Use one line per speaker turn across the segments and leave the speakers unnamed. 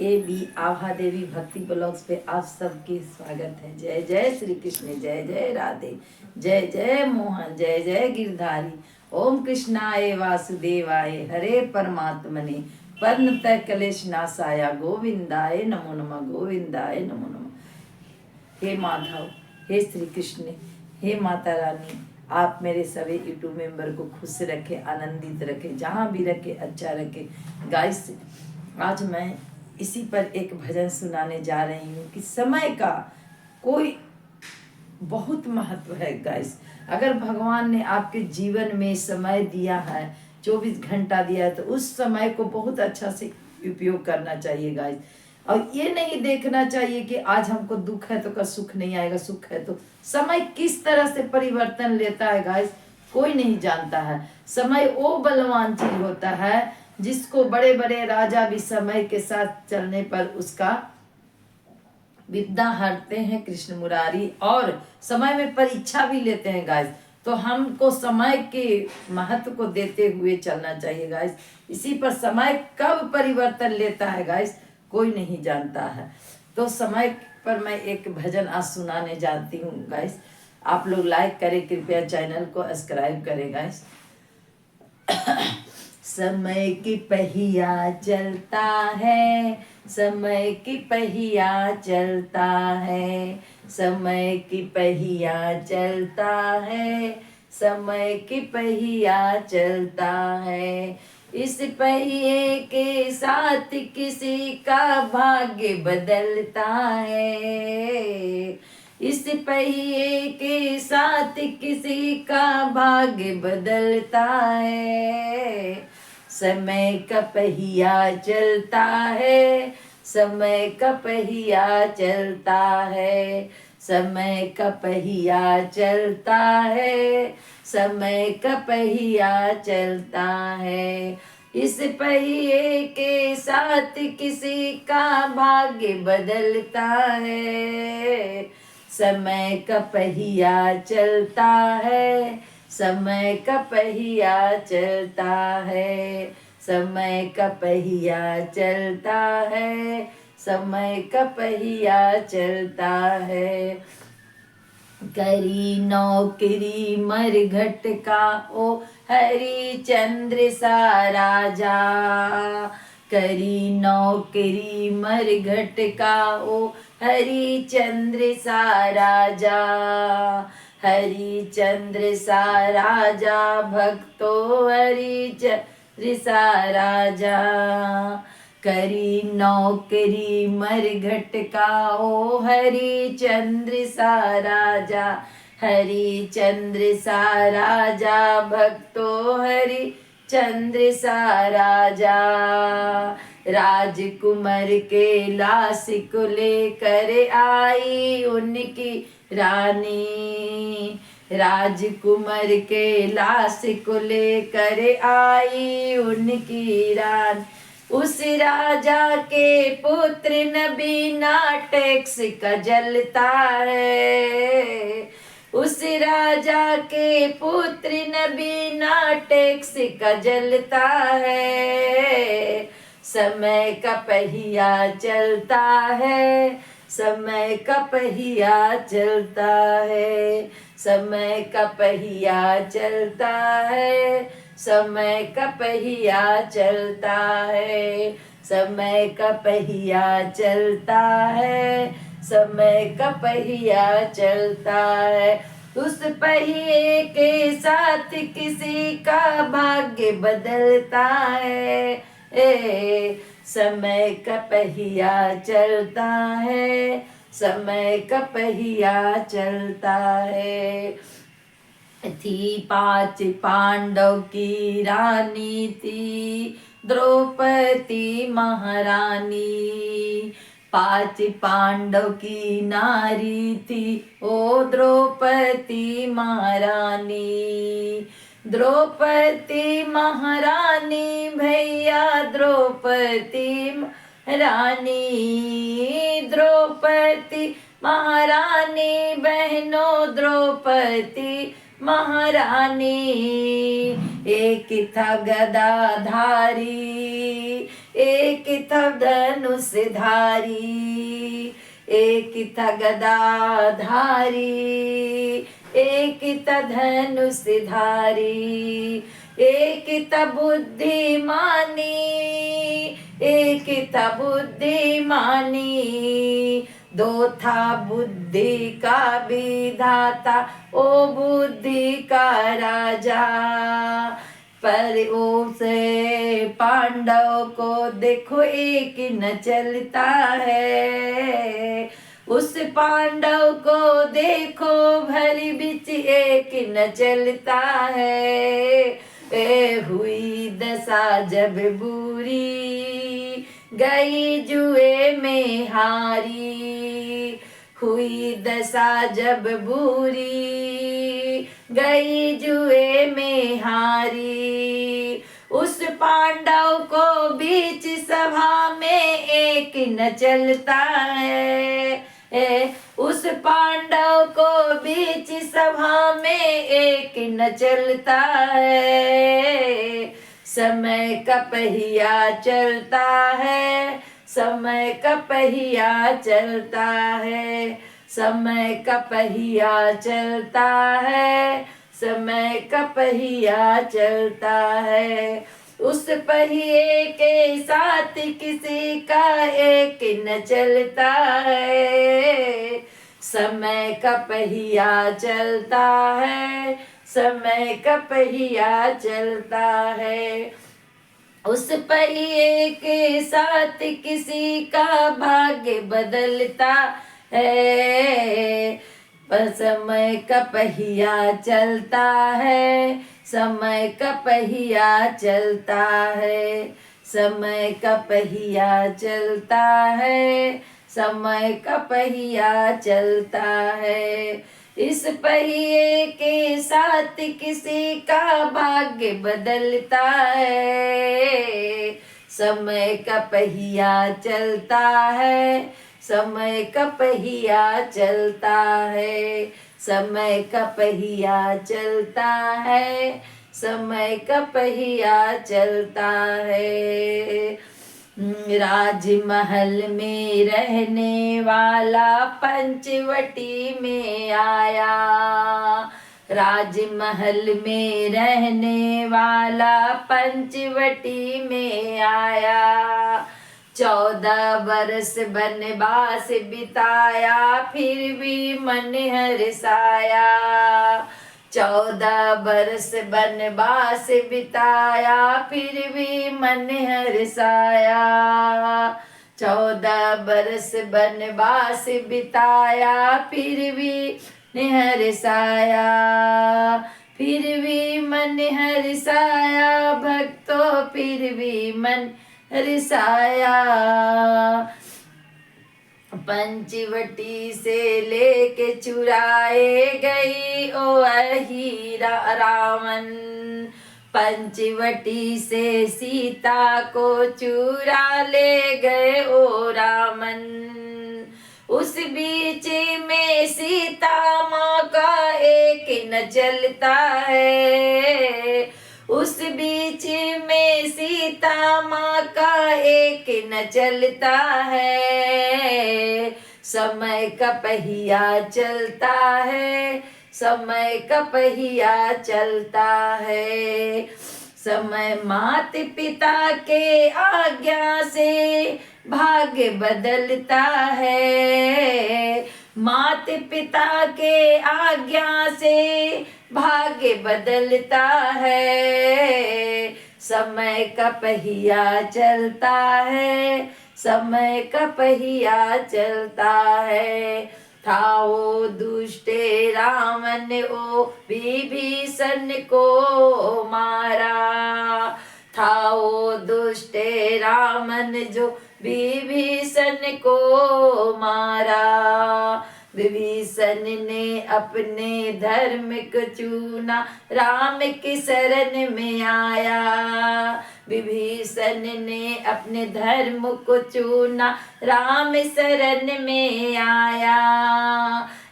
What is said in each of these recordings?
A B Abha Devi भक्ति blogs पे आप सबके स्वागत है। जय जय श्री कृष्ण, जय जय राधे, जय जय मोहन, जय जय गिरधारी। ओम कृष्णाय वासुदेवाय हरे परमात्मने परमत कलेश नाशाय गोविंदाय नमो नमः, गोविंदाय नमो नमः। हे माधव, हे श्री कृष्ण, हे माता रानी, आप मेरे सभी यूट्यूब मेंबर को खुश रखे, आनंदित रखे, जहाँ भी रखे अच्छा रखे। गाइस, आज मैं इसी पर एक भजन सुनाने जा रही हूँ कि समय का कोई बहुत महत्व है। गाइस, अगर भगवान ने आपके जीवन में समय दिया है, 24 घंटा दिया है, तो उस समय को बहुत अच्छा से उपयोग करना चाहिए गाइस। और ये नहीं देखना चाहिए कि आज हमको दुख है तो कल सुख नहीं आएगा, सुख है तो। समय किस तरह से परिवर्तन लेता है गाइस, कोई नहीं जानता है। समय वो बलवान चीज होता है जिसको बड़े बड़े राजा भी समय के साथ चलने पर उसका विद्या हरते हैं कृष्ण मुरारी, और समय में परीक्षा भी लेते हैं गाइस। तो हमको समय के महत्व को देते हुए चलना चाहिए गाइस। इसी पर समय कब परिवर्तन लेता है गाइस, कोई नहीं जानता है। तो समय पर मैं एक भजन आज सुनाने जाती हूँ गाइस। आप लोग लाइक करें, कृपया चैनल को सब्सक्राइब करें गाइस। समय की पहिया चलता है, समय की पहिया चलता है, समय की पहिया चलता है, समय की पहिया चलता है। इस पहिए के साथ किसी का भाग्य बदलता है, इस पहिए के साथ किसी का भाग्य बदलता है। समय का पहिया चलता है, समय का पहिया चलता है, समय का पहिया चलता है, समय का पहिया चलता है। इस पहिए के साथ किसी का भाग्य बदलता है। समय का पहिया चलता है, समय का पहिया चलता है, समय का पहिया चलता है, समय का पहिया चलता है। करी नौकरी मरघट का ओ हरिचंद्र सा राजा, करी नौकरी मरघट का ओ हरिचंद्र सा राजा, हरिचंद्र सा राजा भक्तो हरिचंद्र सा राजा। करी नौकरी मरघट का ओ हरिचंद्र सा राजा, हरिचंद्र सा राजा भक्तो हरिचंद्र सा राजा। राजकुमार के लाश को लेकर आई उनकी रानी, राजकुमार के लाश को लेकर आई उनकी रानी। उस राजा के पुत्र न बिना टैक्स का जलता है, उस राजा के पुत्र न बिना टैक्स का जलता है। समय का पहिया चलता है, समय का पहिया चलता है, समय का पहिया चलता है, समय का पहिया चलता है, समय का पहिया चलता है, समय का पहिया चलता है। उस पहिए के साथ किसी का भाग्य बदलता है। समय का पहिया चलता है, समय का पहिया चलता है। थी 5 पांडव की रानी थी द्रौपदी महारानी, 5 पांडव की नारी थी ओ द्रौपदी महारानी। द्रौपदी महारानी भैया द्रौपदी रानी, द्रौपदी महारानी बहनों द्रौपदी महारानी। एक था गदाधारी, एक था धनुष धारी, एक था गदाधारी, एक था धनुष धारी, एक था बुद्धिमानी, एक था बुद्धिमानी, दो था बुद्धि का विधाता, ओ बुद्धि का राजा। पर उसे पांडव को देखो एक न चलता है, उस पांडव को देखो भली बिच एक न चलता है। हुई दशा जब बुरी, गई जुए में हारी, हुई दशा जब बुरी, गई जुए में हारी। उस पांडव को बीच सभा में एक न चलता है, उस पांडव को बीच सभा में एक न चलता है। समय का पहिया चलता है, समय का पहिया चलता है, समय का पहिया चलता है, समय का पहिया चलता है। उस पहिए के साथ किसी का एक न चलता है। समय का पहिया चलता है, समय का पहिया चलता है। उस पहिए के साथ किसी का भाग्य बदलता है। पर समय का पहिया चलता है, समय का पहिया चलता है, समय का पहिया चलता है, समय का पहिया चलता है। इस पहिए के साथ किसी का भाग्य बदलता है। समय का पहिया चलता है, समय का पहिया चलता है, समय का पहिया चलता है, समय का पहिया चलता है। राजमहल में रहने वाला पंचवटी में आया, राजमहल में रहने वाला पंचवटी में आया। 14 बरस बनवास बिताया, फिर भी मन हर्षाया। 14 बरस बनवास बिताया, फिर भी मन हर्षाया। 14 बरस बनवास बिताया, फिर भी हर्षाया, फिर भी मन हर्षाया। भक्तों फिर भी मन हर्षाया। पंचवटी से लेके चुराए गई ओ हीरा रावण, पंचवटी से सीता को चुरा ले गए ओ रामन। उस बीच में सीता माँ का एक न चलता है, उस बीच में सीता माँ का एक न चलता है। समय का पहिया चलता है, समय का पहिया चलता है। समय मात पिता के आज्ञा से भाग्य बदलता है, मात पिता के आज्ञा से भाग्य बदलता है। समय का पहिया चलता है, समय का पहिया चलता है। था वो दुष्ट रावण ओ विभीषण को मारा, था वो दुष्ट रावण जो विभीषण को मारा। विभीषण ने अपने धर्म को चुना, राम की शरण में आया। विभीषण ने अपने धर्म को चुना, राम शरण में आया,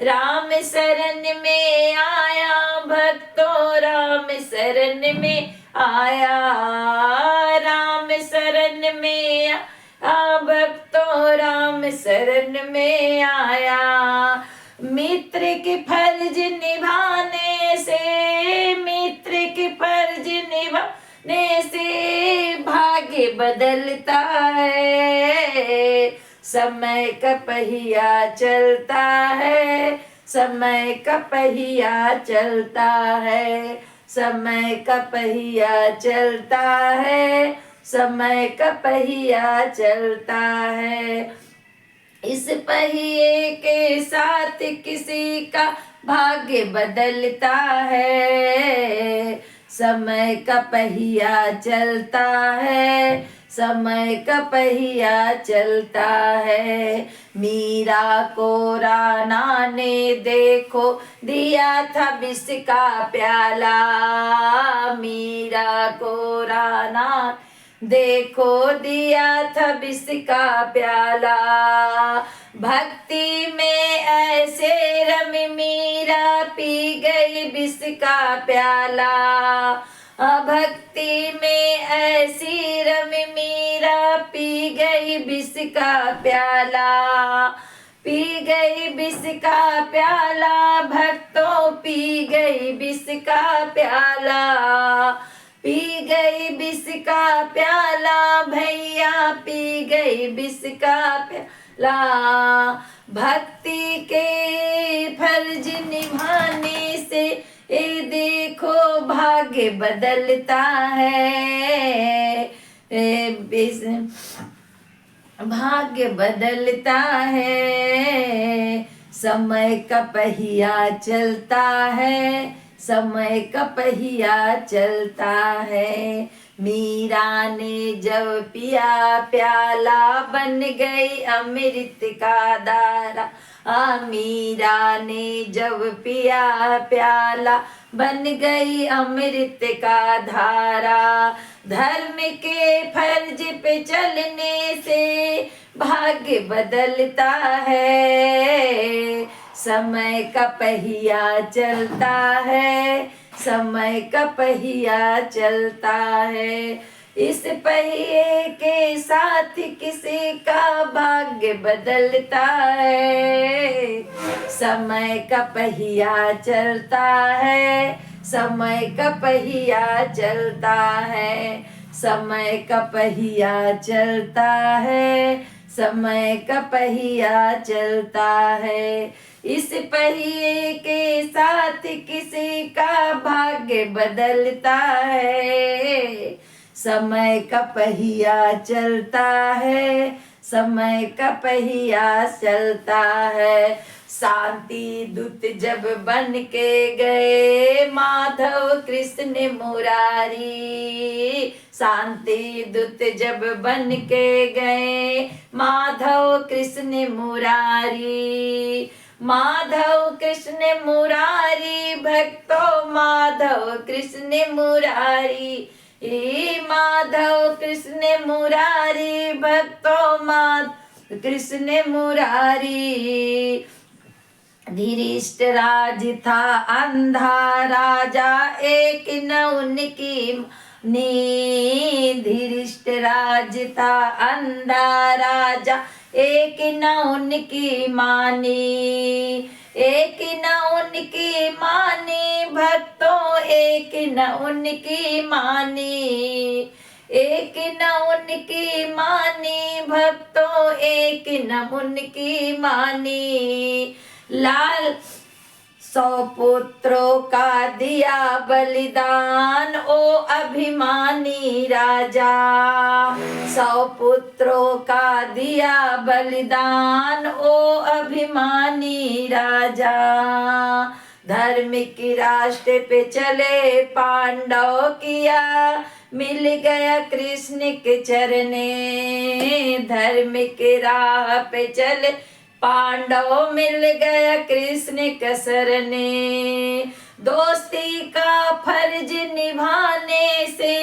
राम शरण में आया। भक्तों राम शरण में आया, राम शरण में भक्तों राम शरण में आया। मित्र के फर्ज निभाने से, मित्र के फर्ज निभाने से भाग्य बदलता है। समय का पहिया चलता है, समय का पहिया चलता है, समय का पहिया चलता है, समय का पहिया चलता है। इस पहिए के साथ किसी का भाग्य बदलता है। समय का पहिया चलता है, समय का पहिया चलता है। मीरा को राणा ने देखो दिया था विष का प्याला, मीरा को राणा देखो दिया था विष का प्याला। भक्ति में ऐसे रमी मीरा पी गई विष का प्याला। भक्ति में ऐसी रमी मीरा पी गई विष का प्याला, पी गई विष का प्याला। भक्तों पी गई विष का प्याला, पी गई विष का प्याला। भैया पी गई विष का प्याला। भक्ति के फर्ज निभाने से ये देखो भाग्य बदलता है, भाग्य बदलता है। समय का पहिया चलता है, समय का पहिया चलता है। मीरा ने जब पिया प्याला बन गई अमृत का धारा। मीरा ने जब पिया प्याला बन गई अमृत का धारा। धर्म के फर्ज पे चलने से भाग्य बदलता है। समय का पहिया चलता है, समय का पहिया चलता है। इस पहिए के साथ किसी का भाग्य बदलता है। समय का पहिया चलता है, समय का पहिया चलता है, समय का पहिया चलता है, समय का पहिया चलता है। इस पहिए के साथ किसी का भाग्य बदलता है। समय का पहिया चलता है, समय का पहिया चलता है। शांति दूत जब बन के गए माधव कृष्ण मुरारी। शांति दूत जब बन के गए माधव कृष्ण मुरारी। माधव कृष्ण मुरारी भक्तों माधव कृष्ण मुरारी। माधव कृष्ण मुरारी भक्तों माधव कृष्ण मुरारी। धृतराज था अंधा राजा एक न उनकी नी। धृतराज था अंधा राजा एक न उनकी मानी। एक न उनकी मानी भक्तों एक न उनकी मानी। एक न उनकी मानी भक्तों एक न उनकी मानी। लाल 100 पुत्रों का दिया बलिदान ओ अभिमानी राजा। 100 पुत्रों का दिया बलिदान ओ अभिमानी राजा। धर्म की रास्ते पे चले पांडव किया मिल गया कृष्ण के चरणे। धर्म के राह पे चले पांडव मिल गया कृष्ण के शरणे। दोस्ती का फर्ज निभाने से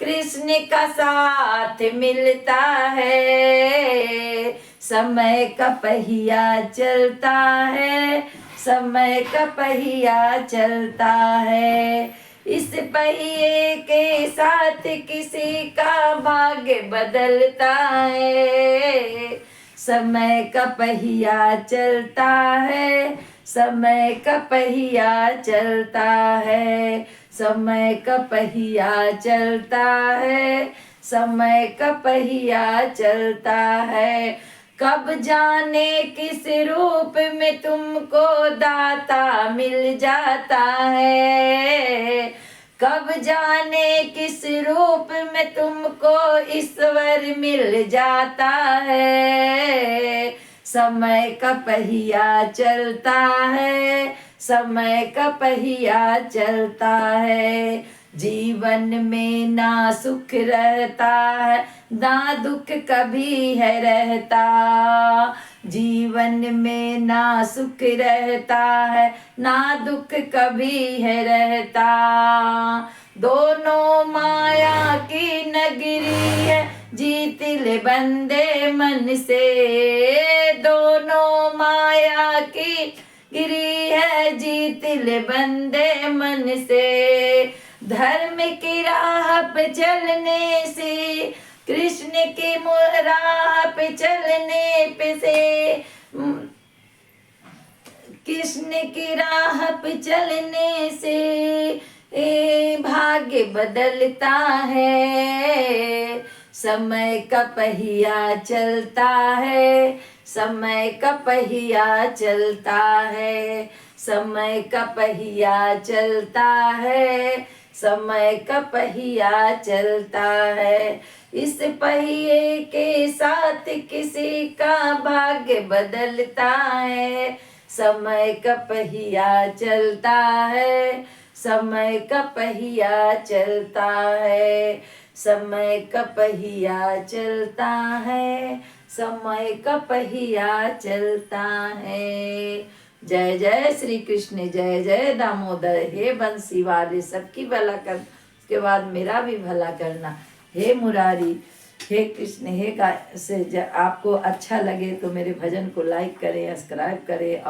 कृष्ण का साथ मिलता है। समय का पहिया चलता है, समय का पहिया चलता है। इस पहिए के साथ किसी का भाग्य बदलता है। समय का पहिया चलता है, समय का पहिया चलता है, समय का पहिया चलता है, समय का पहिया चलता है। कब जाने किस रूप में तुमको दाता मिल जाता है, कब जाने किस रूप में तुमको ईश्वर मिल जाता है। समय का पहिया चलता है, समय का पहिया चलता है। जीवन में ना सुख रहता है, ना दुख कभी है रहता। जीवन में ना सुख रहता है, ना दुख कभी है रहता। दोनों माया की नगरी है, जीत ले बंदे मन से। दोनों माया की गिरी है, जीत ले बंदे मन से। धर्म की राह पे चलने से, कृष्ण की राह पे चलने पे से, कृष्ण की राह पे चलने से भाग्य बदलता है। समय का पहिया चलता है, समय का पहिया चलता है, समय का पहिया चलता है, समय का पहिया चलता है। इस पहिए के साथ किसी का भाग्य बदलता है। समय का पहिया चलता है, समय का पहिया चलता है, समय का पहिया चलता है, समय का पहिया चलता है। जय जय श्री कृष्ण, जय जय दामोदर। हे बंसी वाले सबकी भला कर, उसके बाद मेरा भी भला करना। हे मुरारी, हे कृष्ण, हे गाय से आपको अच्छा लगे तो मेरे भजन को लाइक करें, सब्सक्राइब करें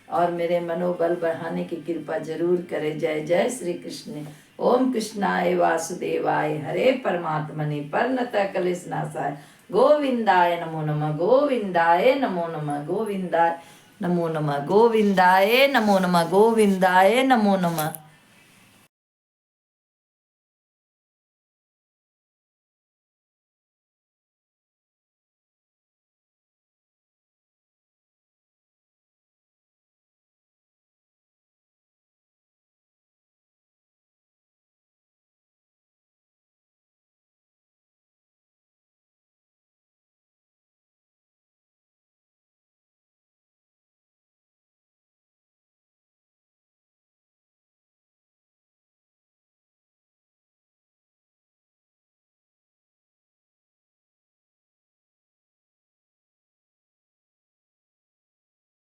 और मेरे मनोबल बढ़ाने की कृपा जरूर करें। जय जय श्री कृष्ण। ओम कृष्णाय वासुदेवाय, हरे परमात्मने परनत कलेश नाशाय, गोविंदाय नमो नमः, गोविंदाय नमो नमः, गोविंदाय नमो नमः, गोविंदाय नमो नमः, गोविंदाय नमो नमः।